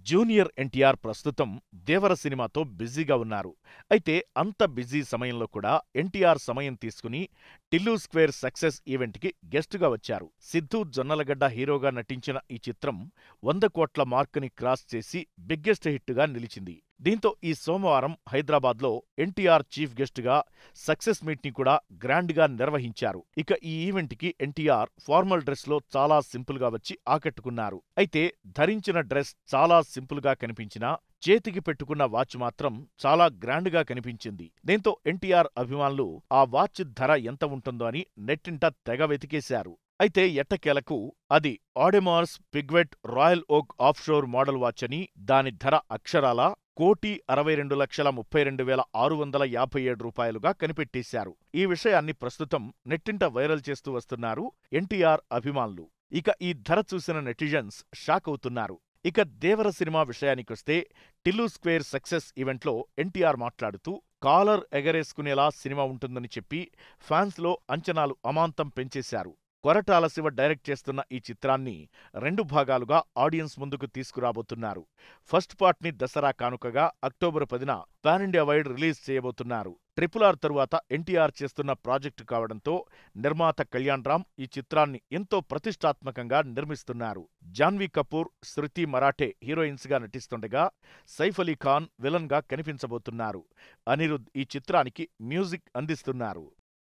Junior NTR ప్రస్తుతం దేవర సినిమాతో బిజీగా ఉన్నారు. అయితే అంత బిజీ సమయంలో కూడా ఎన్టీఆర్ సమయం తీసుకుని టిల్లు స్క్వేర్ సక్సెస్ ఈవెంట్‌కి గెస్ట్‌గా వచ్చారు. సిద్ధూ జొన్నలగడ్డ హీరోగా నటించిన ఈ చిత్రం 100 కోట్ల మార్కుని క్రాస్ చేసి బిగ్గెస్ట్ హిట్‌గా నిలిచింది. దీంతో ఈ సోమవారం హైదరాబాద్‌లో ఎన్టీఆర్ చీఫ్ గెస్ట్‌గా సక్సెస్ మీట్‌ని కూడా గ్రాండ్‌గా నిర్వహించారు. ఇక ఈ ఈవెంట్‌కి ఎన్టీఆర్ ఫార్మల్ డ్రెస్‌లో చాలా సింపుల్‌గా వచ్చి ఆకట్టుకున్నారు. అయితే ధరించిన డ్రెస్ చాలా సింపుల్‌గా కనిపించినా చేతికి పెట్టుకున్న వాచ్ మాత్రం చాలా గ్రాండ్‌గా కనిపించింది. దీంతో ఎన్టీఆర్ అభిమానులు ఆ వాచ్ ధర ఎంత ఉంటుందో అని నెట్టింట తెగ వెతికేశారు. అయితే ఎట్టకేలకు అది ఆడెమార్స్ పిగ్వెట్ రాయల్ ఓక్ ఆఫ్‌షోర్ మోడల్ వాచ్ అని, దాని ధర అక్షరాలా రూ.62,62,657గా కనిపెట్టేశారు. ఈ విషయాన్ని ప్రస్తుతం నెట్టింట వైరల్ చేస్తూ వస్తున్నారు ఎన్టీఆర్ అభిమానులు. ఇక ఈ ధర చూసిన నెటిజన్స్ షాక్ అవుతున్నారు. ఇక దేవర సినిమా విషయానికొస్తే టిల్లు స్క్వేర్ సక్సెస్ ఈవెంట్లో ఎన్టీఆర్ మాట్లాడుతూ కాలర్ ఎగరేసుకునేలా సినిమా ఉంటుందని చెప్పి ఫ్యాన్స్‌లో అంచనాలు అమాంతం పెంచేశారు. కొరటాల శివ డైరెక్ట్ చేస్తున్న ఈ చిత్రాన్ని 2 భాగాలుగా ఆడియన్స్ ముందుకు తీసుకురాబోతున్నారు. ఫస్ట్ పార్ట్‌ని దసరా కానుకగా అక్టోబర్ 10న పాన్ ఇండియా వైడ్ రిలీజ్ చేయబోతున్నారు. RRR తరువాత ఎన్టీఆర్ చేస్తున్న ప్రాజెక్టు కావడంతో నిర్మాత కళ్యాణ్ రామ్ ఈ చిత్రాన్ని ఎంతో ప్రతిష్టాత్మకంగా నిర్మిస్తున్నారు. జాన్వీ కపూర్, శృతి మరాఠే హీరోయిన్స్‌గా నటిస్తుండగా సైఫ్ అలీ ఖాన్ విలన్‌గా కనిపించబోతున్నారు. అనిరుద్ ఈ చిత్రానికి మ్యూజిక్ అందిస్తున్నారు.